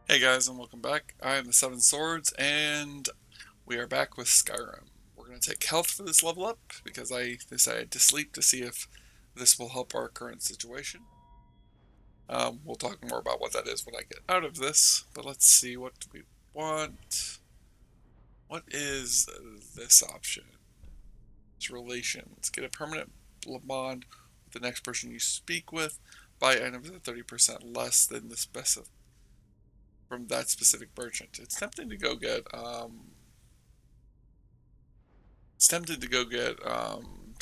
Hey guys, and welcome back. I am the Seven Swords, and we are back with Skyrim. We're going to take health for this level up because I decided to sleep to see if this will help our current situation. We'll talk more about what that is when I get out of this, but let's see, what do we want? What is this option? It's relations. Get a permanent bond with the next person you speak with. Buy items at 30% less than the from that specific merchant. It's tempted to go get to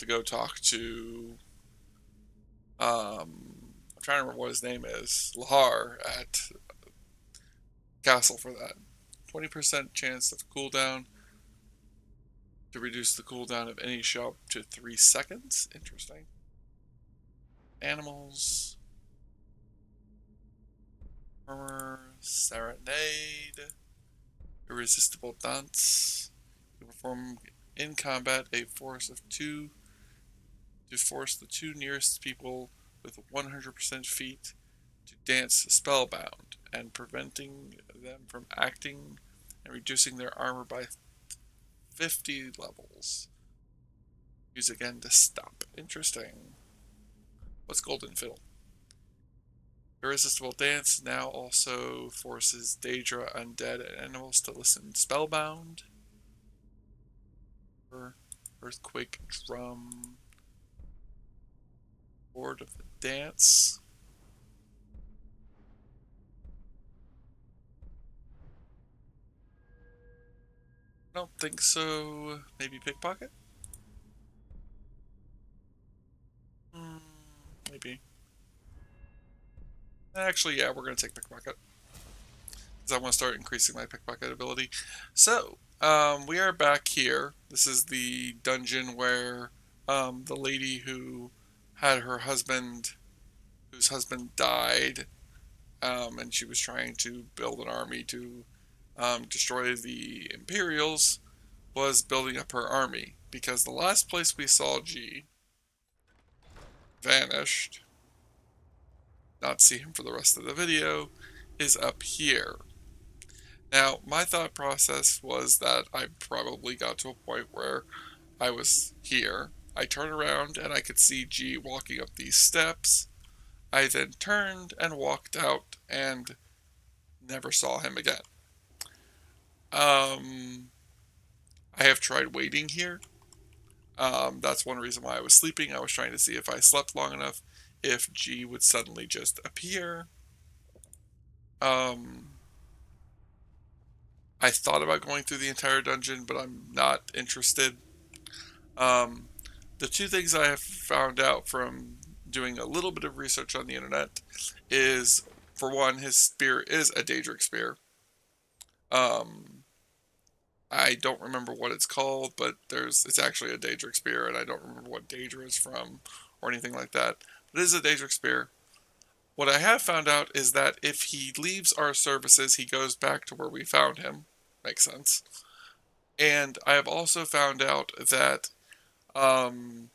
go talk to I'm trying to remember what his name is, Lahar at Castle for that. 20% chance of cooldown to reduce the cooldown of any shop to 3 seconds. Interesting. Animals. Armor. Serenade. Irresistible dance. You perform in combat a force of 2 to force the 2 nearest people with 100% feet to dance spellbound and preventing them from acting and reducing their armor by 50 levels. Use again to stop. Interesting. What's Golden Fiddle? Irresistible Dance now also forces Daedra, undead, and animals to listen spellbound. Earthquake Drum. Board of the Dance. I don't think so. Maybe Pickpocket? Maybe. Actually, yeah, we're going to take Pickpocket. Because I want to start increasing my Pickpocket ability. So, we are back here. This is the dungeon where the lady who had her husband, whose husband died, and she was trying to build an army to destroy the Imperials, was building up her army. Because the last place we saw G vanished, not see him for the rest of the video, is up here. Now, my thought process was that I probably got to a point where I was here. I turned around and I could see G walking up these steps. I then turned and walked out and never saw him again. I have tried waiting here. That's one reason why I was sleeping. I was trying to see if I slept long enough, if G would suddenly just appear. I thought about going through the entire dungeon, but I'm not interested. Um, the two things I have found out from doing a little bit of research on the internet is, for one, his spear is a Daedric spear. Um, I don't remember what it's called, but it's actually a Daedric spear, and I don't remember what Daedra is from or anything like that. But it is a Daedric spear. What I have found out is that if he leaves our services, he goes back to where we found him. Makes sense. And I have also found out that even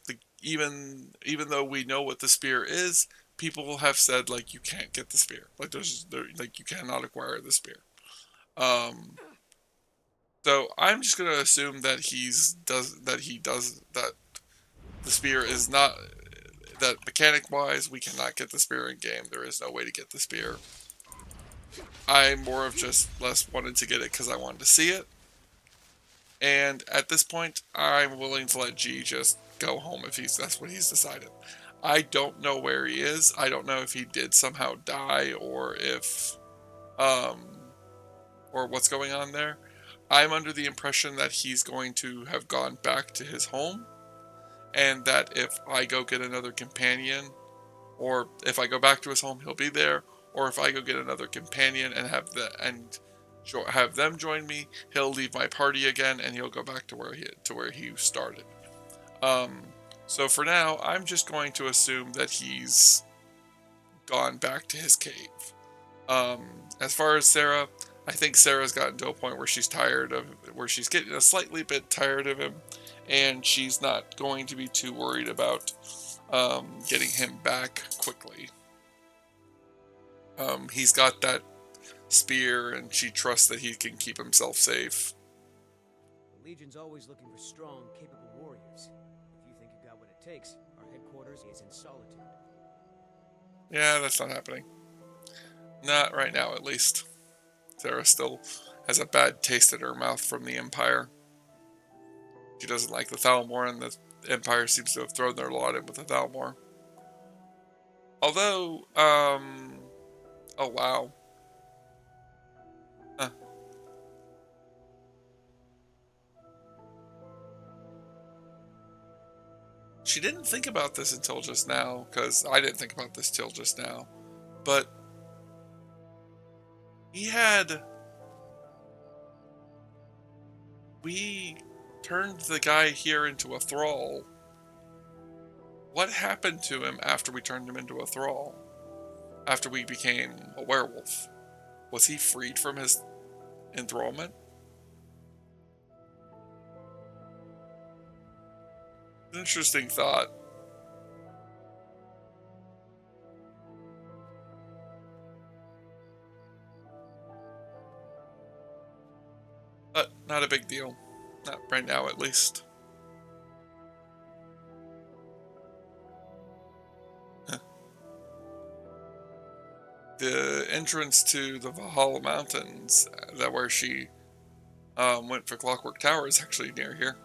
though we know what the spear is, people have said like you can't get the spear. Like you cannot acquire the spear. Um, so I'm just gonna assume that he does that. The spear is not that mechanic wise. We cannot get the spear in game. There is no way to get the spear. I more of just less wanted to get it because I wanted to see it. And at this point, I'm willing to let G just go home if that's what he's decided. I don't know where he is. I don't know if he did somehow die um or what's going on there. I'm under the impression that he's going to have gone back to his home, and that if I go get another companion, or if I go back to his home, he'll be there, or if I go get another companion and have them join me, he'll leave my party again and he'll go back to where he started. Um, so for now, I'm just going to assume that he's gone back to his cave. Um, as far as Sarah, I think Sarah's gotten to a point where she's getting a slightly bit tired of him, and she's not going to be too worried about getting him back quickly. He's got that spear, and she trusts that he can keep himself safe. The Legion's always looking for strong, capable warriors. If you think you got what it takes, our headquarters is in Solitude. Yeah, that's not happening. Not right now, at least. Sarah still has a bad taste in her mouth from the Empire. She doesn't like the Thalmor, and the Empire seems to have thrown their lot in with the Thalmor. Although, oh wow. Huh. She didn't think about this until just now, because I didn't think about this till just now. But we turned the guy here into a thrall. What happened to him after we turned him into a thrall? After we became a werewolf? Was he freed from his enthrallment? Interesting thought. But not a big deal. Not right now, at least. The entrance to the Valhalla Mountains, that where she went for Clockwork Tower, is actually near here.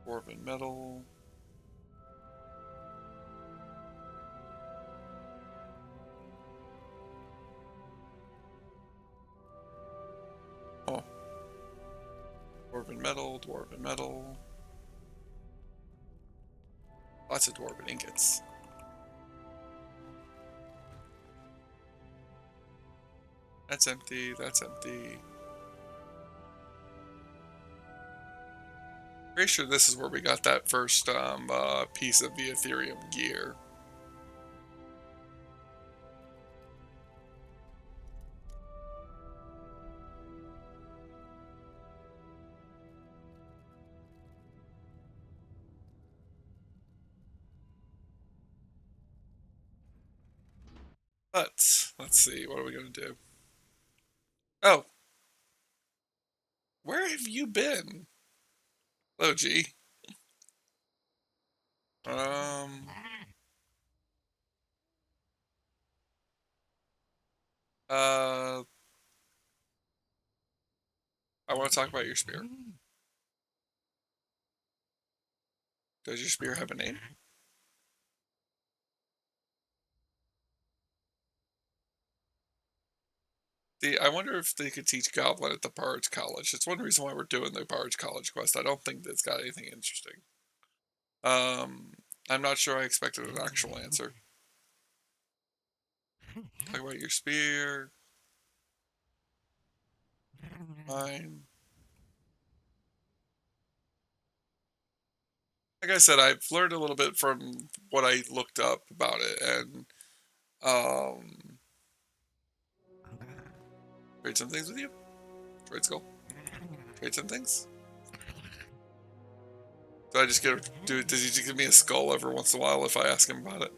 Dwarven metal. Oh. Dwarven metal, dwarven metal. Lots of dwarven ingots. That's empty, that's empty. Pretty sure this is where we got that first piece of the Ethereum gear. But, let's see, what are we going to do? Oh. Where have you been? Hello, G. Um... Uh... I want to talk about your spear. Does your spear have a name? See, I wonder if they could teach Goblin at the Bard's College. It's one reason why we're doing the Bard's College quest. I don't think that's got anything interesting. I'm not sure I expected an actual answer. Talk about your spear. Mine. Like I said, I've learned a little bit from what I looked up about it, and trade some things with you. Trade skull. Trade some things. Do I just get does he just give me a skull every once in a while if I ask him about it?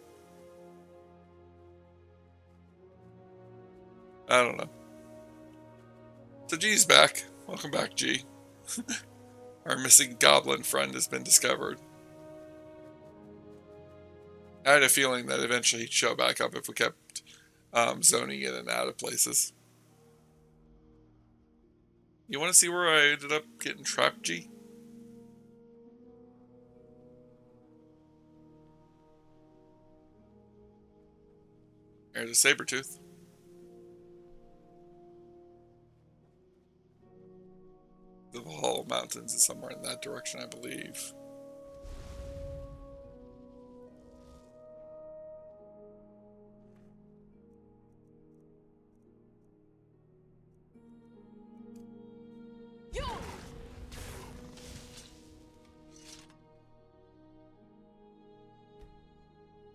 I don't know. So G's back. Welcome back, G. Our missing goblin friend has been discovered. I had a feeling that eventually he'd show back up if we kept zoning in and out of places. You want to see where I ended up getting trapped, G? There's a saber tooth. The Valhalla Mountains is somewhere in that direction, I believe.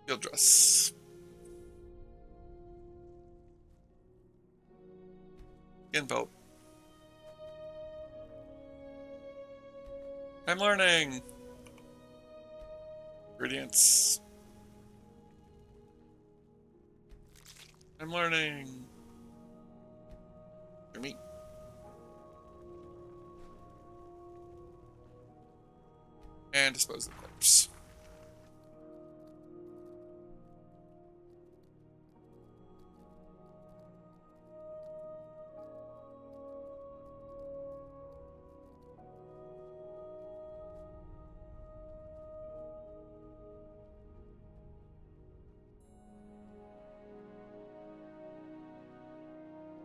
Field dress. Skin belt. I'm learning. Ingredients. I'm learning. Your meat. And dispose of the corpse.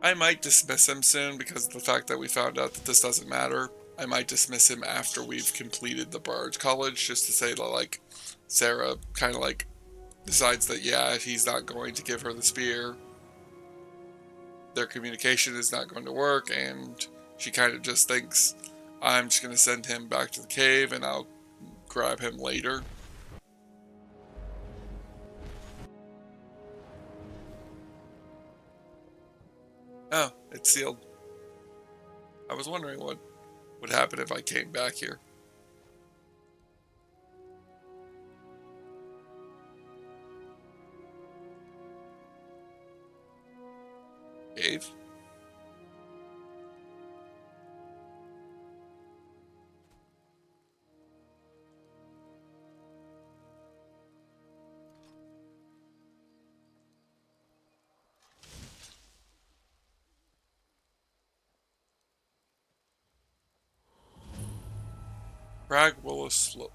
I might dismiss him soon because of the fact that we found out that this doesn't matter. I might dismiss him after we've completed the Bard College, just to say that, like, Sarah kind of, like, decides that, yeah, he's not going to give her the spear. Their communication is not going to work, and she kind of just thinks, I'm just going to send him back to the cave, and I'll grab him later. Oh, it's sealed. I was wondering what would happen if I came back here. Cave? Crag Willow Slope.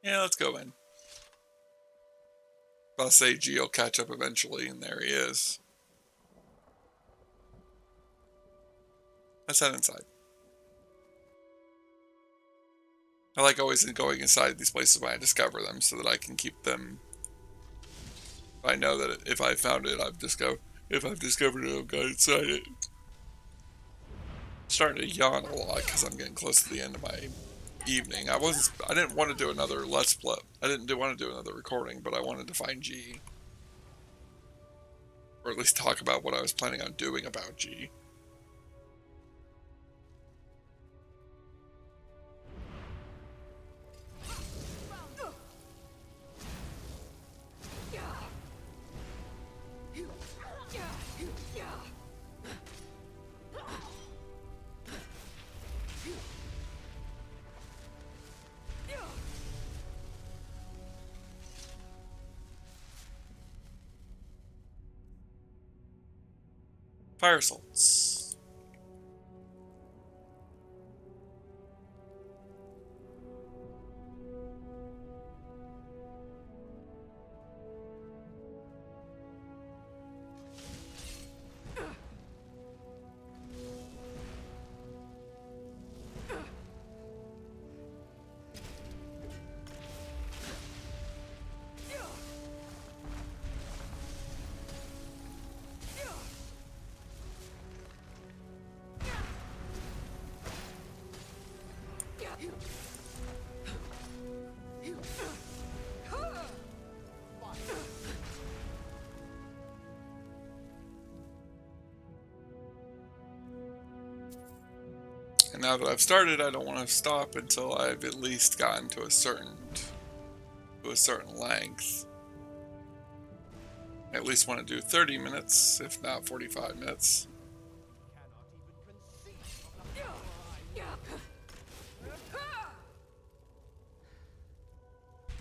Yeah, let's go in. I'll say G will catch up eventually, and there he is. Let's head inside. I like always going inside these places when I discover them, so that I can keep them. I know that if I found it, if I've discovered it, I've got inside it. I'm starting to yawn a lot because I'm getting close to the end of my evening. I didn't want to do another Let's Play. I didn't want to do another recording, but I wanted to find G. Or at least talk about what I was planning on doing about G. Fire salts. And now that I've started, I don't want to stop until I've at least gotten to a certain length. I at least want to do 30 minutes, if not 45 minutes.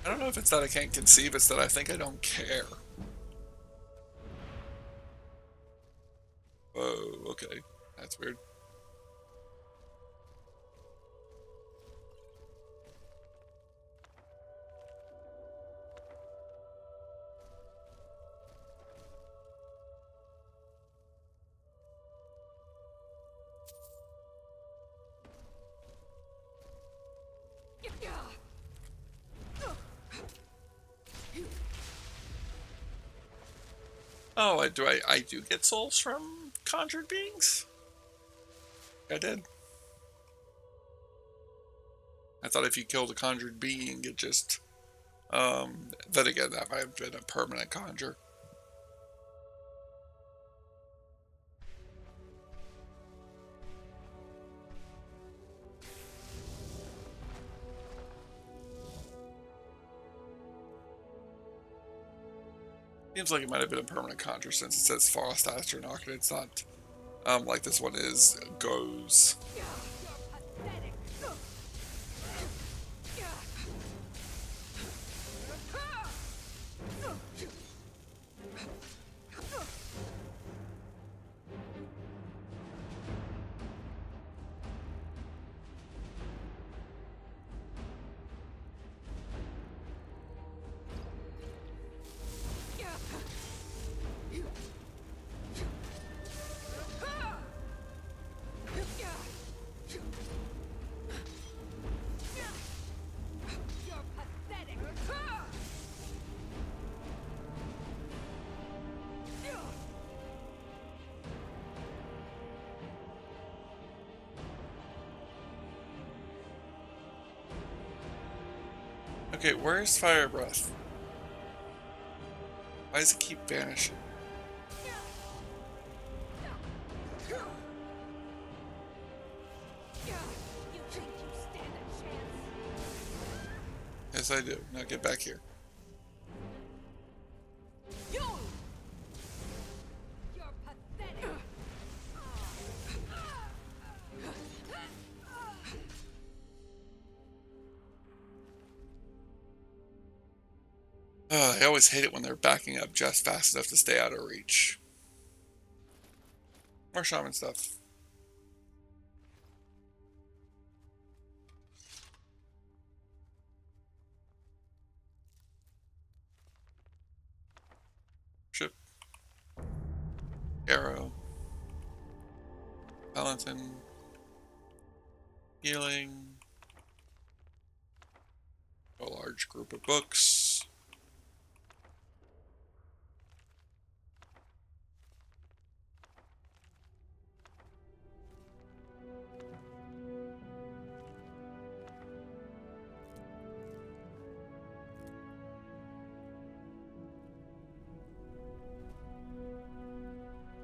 I don't know if it's that I can't conceive, it's that I think I don't care. Oh, okay. That's weird. Oh, I do get souls from conjured beings? I did. I thought if you killed a conjured being, it just, then again, that might have been a permanent conjure. Seems like it might have been a permanent conjure since it says Frost Astronaut, and it's not, like this one is, goes. Okay, where's Fire Breath? Why does it keep vanishing? Yes, I do. Now get back here. I always hate it when they're backing up just fast enough to stay out of reach. More shaman stuff. Ship. Arrow. Palantin. Healing. A large group of books.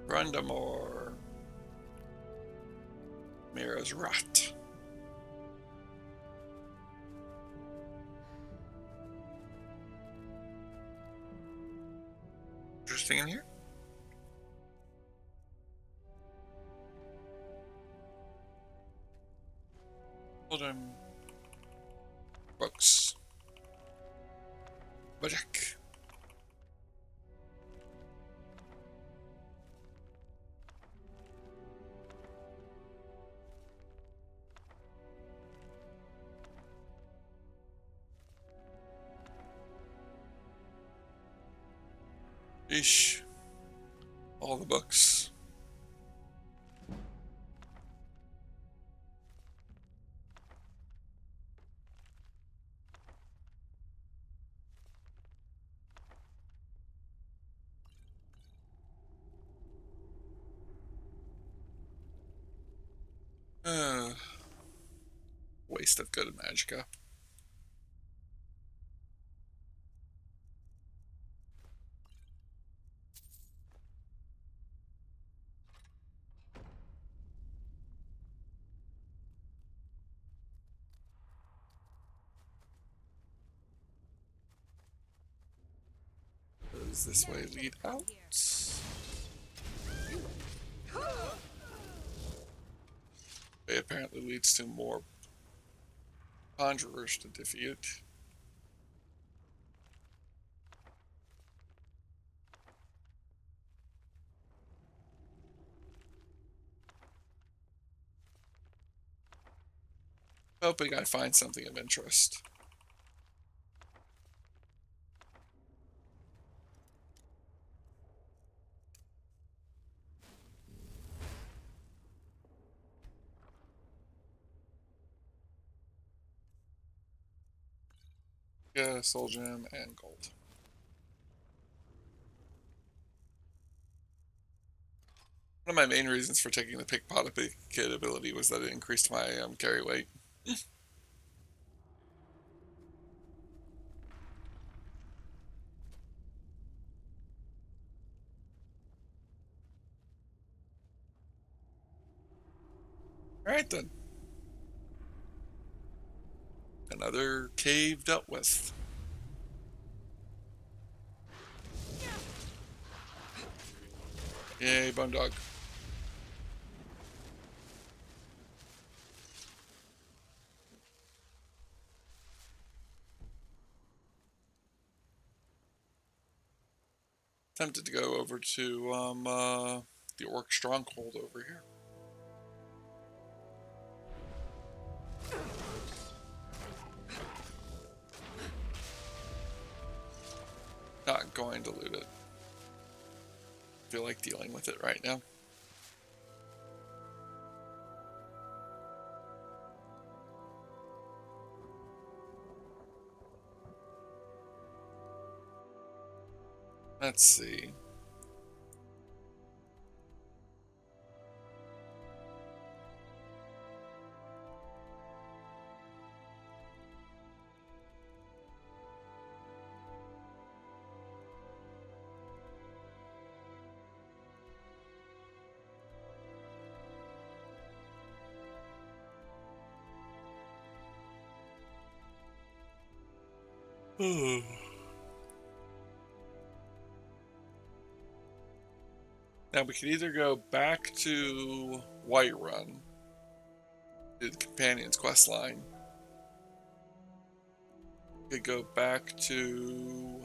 Brundamore. Mira's Rot. Interesting in here. Children. Books. Bajak. Ish. All the books. Waste of good magicka. Does this way lead out? It apparently leads to more conjurers to defeat. Hoping I find something of interest. Yeah, soul gem and gold. One of my main reasons for taking the pickpocket ability was that it increased my carry weight. Alright then. Another cave dealt with. Yay, bone dog. Tempted to go over to the orc stronghold over here. Not going to loot it. Feel like dealing with it right now. Let's see. Now we could either go back to Whiterun, to the Companion's quest line. We could go back to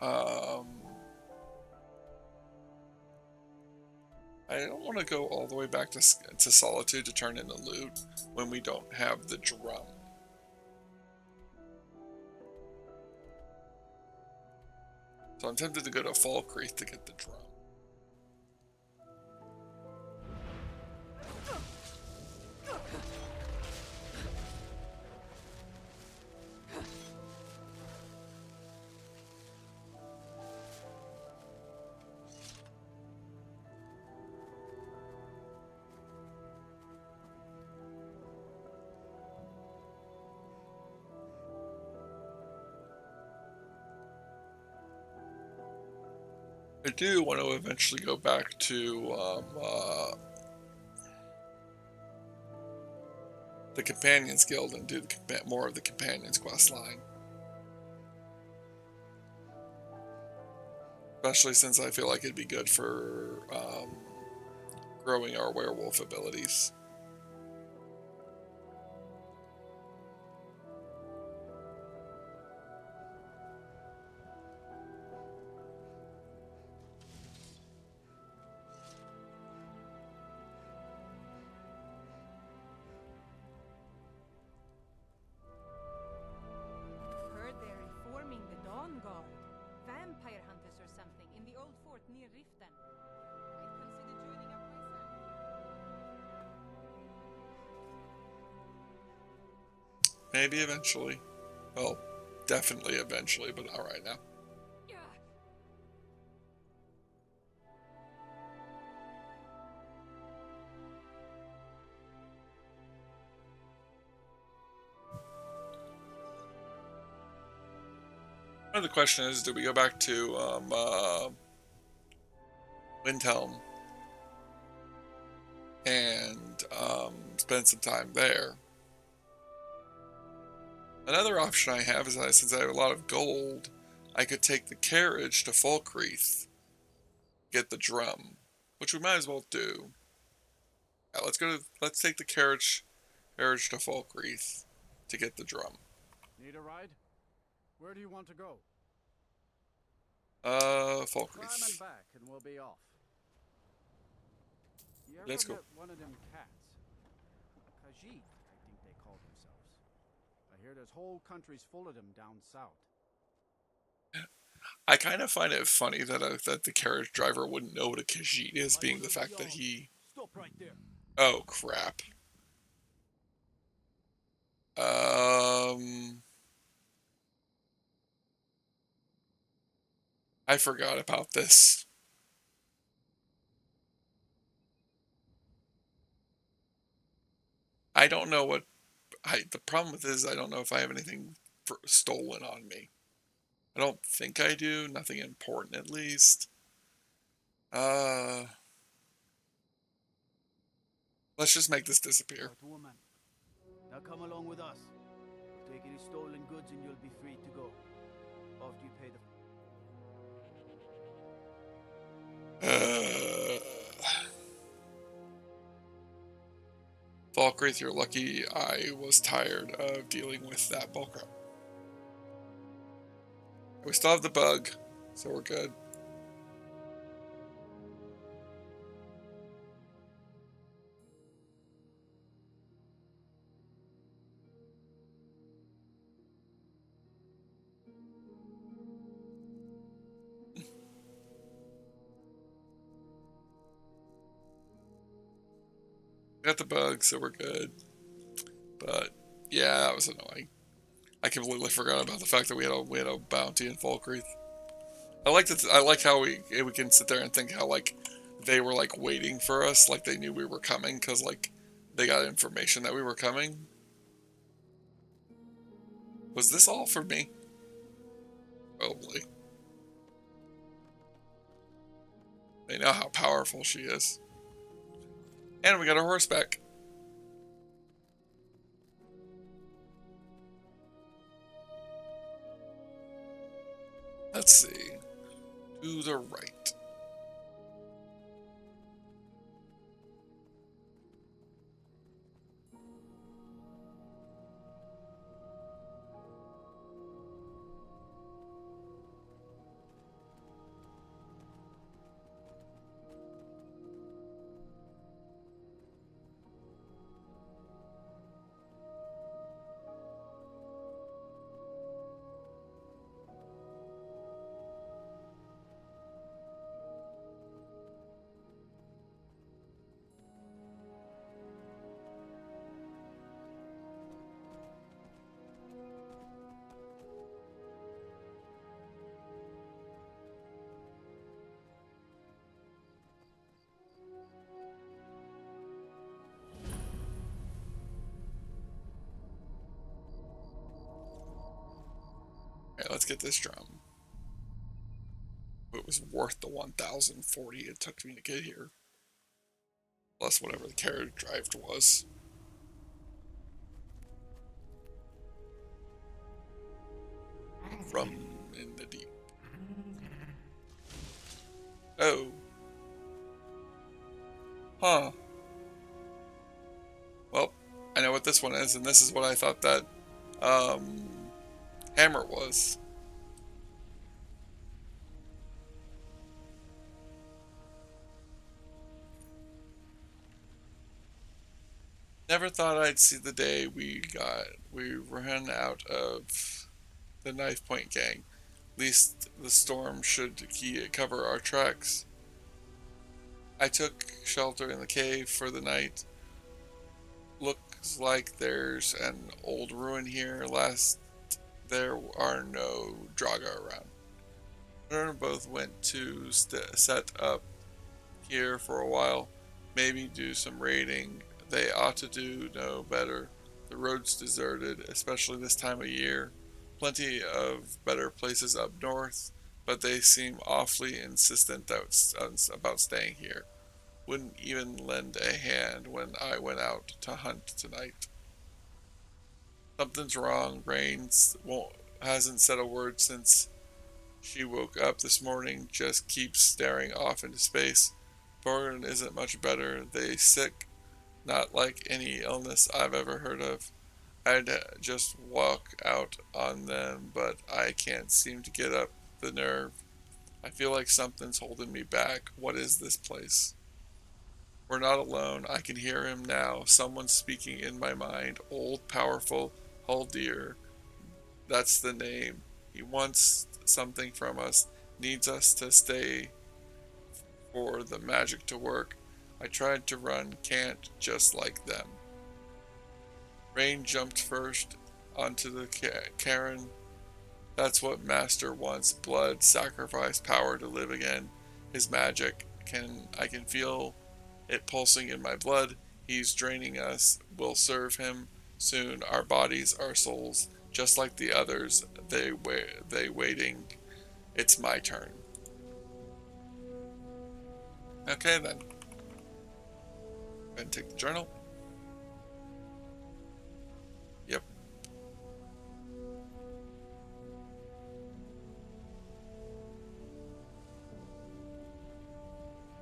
I don't want to go all the way back to Solitude to turn in the loot when we don't have the drum. So I'm tempted to go to Falkreath to get the drum. I do want to eventually go back to the Companions Guild and do more of the Companions quest line. Especially since I feel like it'd be good for growing our werewolf abilities. Heard they're reforming the Dawn Guard. Vampire hunters or something in the old fort near Riften. I'd consider joining up myself. Maybe eventually. Well, definitely eventually, but not right now. The question is, do we go back to Windhelm and spend some time there? Another option I have is that since I have a lot of gold, I could take the carriage to Falkreath, get the drum, which we might as well do. Yeah, let's take the carriage to Falkreath to get the drum. Need a ride? Where do you want to go? Falkreath. Climb and back and we'll be off. You ever Let's go. met one of them cats? Khajiit, I think they call themselves. I hear there's whole countries full of them down south. I kind of find it funny that that the carriage driver wouldn't know what a Khajiit is, being the fact that he... Stop right there. Oh, crap. I forgot about this. I don't know what the problem with this is I don't know if I have anything stolen on me. I don't think I do. Nothing important, at least. Let's just make this disappear. But woman, now come along with us. We'll take any stolen goods and you'll be free to go. After you pay the... Falkreath, you're lucky I was tired of dealing with that bullcrap. We still have the bug, so we're good. Got the bug, so we're good. But yeah, that was annoying. I completely forgot about the fact that we had a bounty in Falkreath. I like how we can sit there and think how like they were like waiting for us, like they knew we were coming because like they got information that we were coming. Was this all for me? Probably. They know how powerful she is. And we got a horseback. Let's see. To the right. Alright, let's get this drum. It was worth the 1,040 it took me to get here. Plus whatever the carriage drive was. From in the deep. Oh. Huh. Well, I know what this one is, and this is what I thought that hammer was. Never thought I'd see the day we ran out of the knife point gang. At least the storm should cover our tracks. I took shelter in the cave for the night. Looks like there's an old ruin here. Last there are no Draga around. We both went to set up here for a while. Maybe do some raiding. They ought to do no better. The road's deserted, especially this time of year. Plenty of better places up north, but they seem awfully insistent about staying here. Wouldn't even lend a hand when I went out to hunt tonight. Something's wrong. Rain hasn't said a word since she woke up this morning. Just keeps staring off into space. Boran isn't much better. They sick, not like any illness I've ever heard of. I'd just walk out on them, but I can't seem to get up the nerve. I feel like something's holding me back. What is this place? We're not alone. I can hear him now. Someone's speaking in my mind. Old, powerful Haldir. That's the name. He wants something from us. Needs us to stay for the magic to work. I tried to run. Can't, just like them. Rain jumped first onto the cairn. That's what Master wants. Blood, sacrifice, power to live again. His magic. I can feel it pulsing in my blood. He's draining us. We'll serve him soon. Our bodies, our souls, just like the others. They waiting. It's my turn. Okay then. And take the journal. Yep.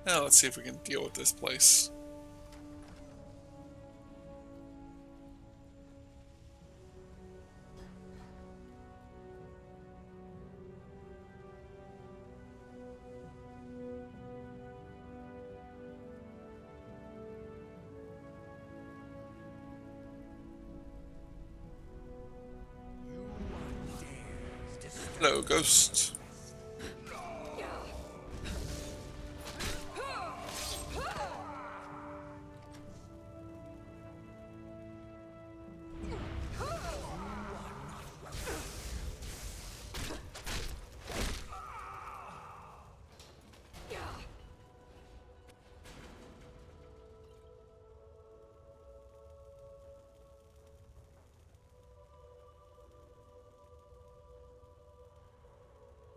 Now let's see if we can deal with this place. Hello, ghost.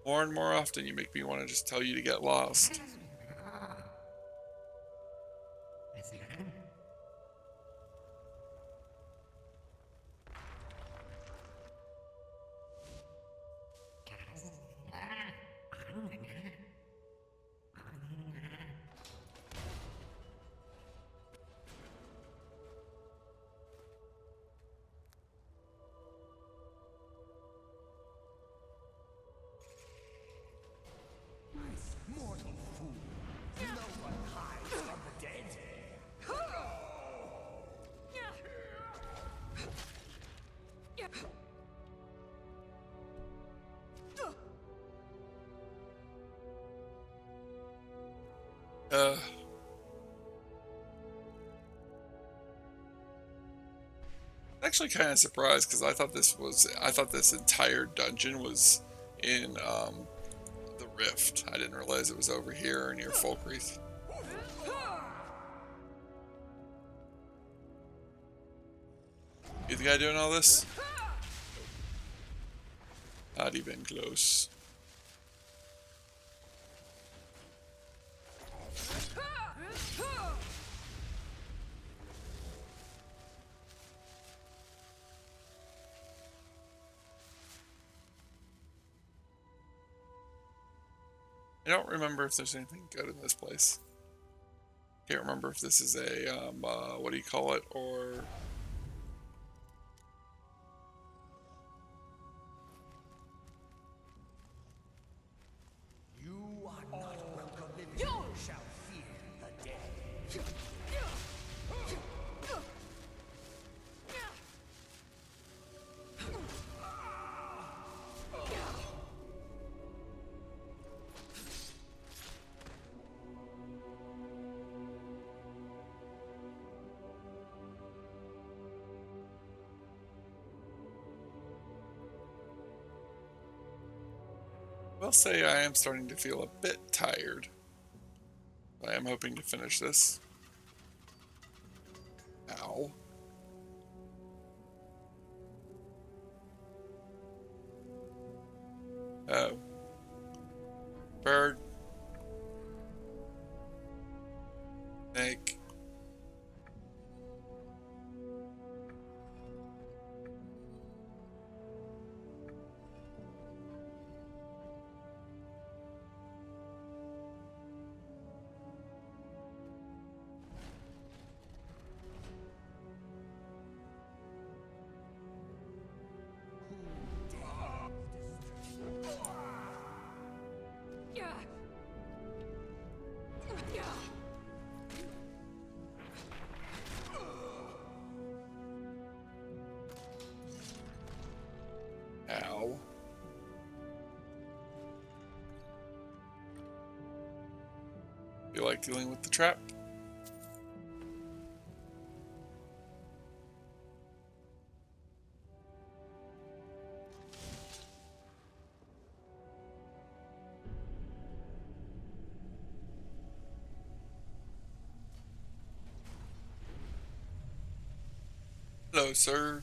More and more often, you make me want to just tell you to get lost. Mortal fool! No one hides from the dead! Uh. Actually kind of surprised because I thought this entire dungeon was in the Rift. I didn't realize it was over here near Folkreath. You the guy doing all this? Not even close. I don't remember if there's anything good in this place. Can't remember if this is a, what do you call it, or... You are not welcome living. You shall fear the dead. I'll say I am starting to feel a bit tired. I am hoping to finish this. Ow. Oh. Bird. Snake. Ow. You like dealing with the trap? Hello, sir.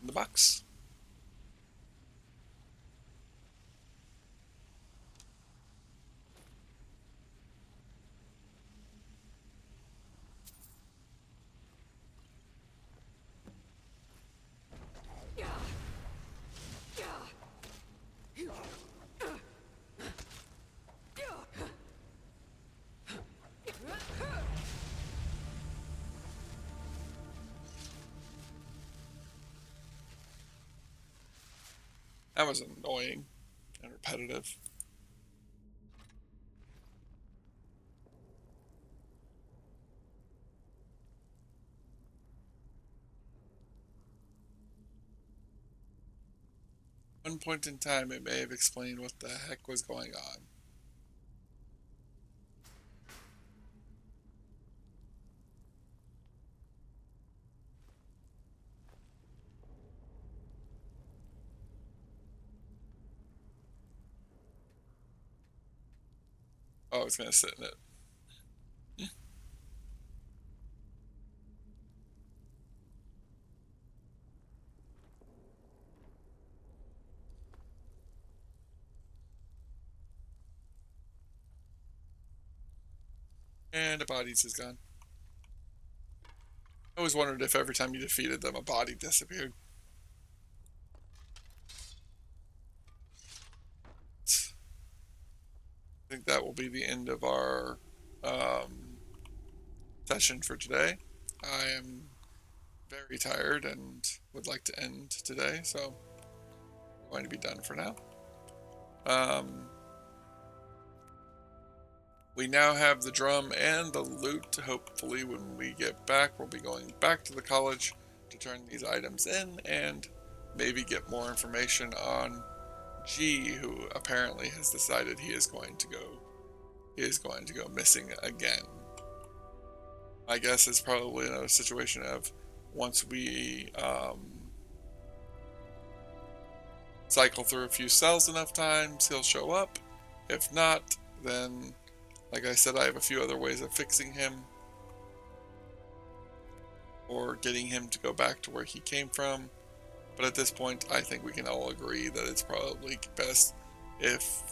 In the box. That was annoying and repetitive. One point in time, it may have explained what the heck was going on. Oh, I was gonna sit in it. And the bodies is gone. I always wondered if every time you defeated them, a body disappeared. I think that will be the end of our session for today. I am very tired and would like to end today, so we're going to be done for now. We now have the drum and the loot. Hopefully when we get back, we'll be going back to the college to turn these items in and maybe get more information on G, who apparently has decided he is going to go missing again. I guess it's probably another situation of once we cycle through a few cells enough times, he'll show up. If not, then, like I said, I have a few other ways of fixing him or getting him to go back to where he came from. But at this point, I think we can all agree that it's probably best if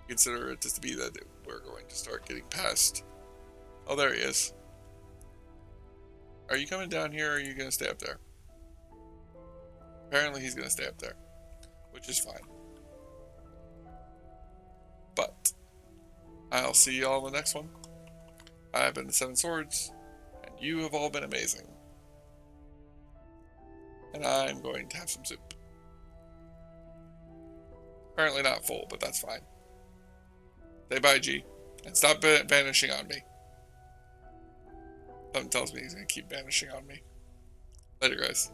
consider it just to be that we're going to start getting past. Oh, there he is. Are you coming down here or are you going to stay up there? Apparently he's going to stay up there, which is fine. But I'll see you all in the next one. I've been the Seven Swords, and you have all been amazing. And I'm going to have some soup. Apparently not full, but that's fine. Say bye, G. And stop vanishing on me. Something tells me he's going to keep vanishing on me. Later, guys.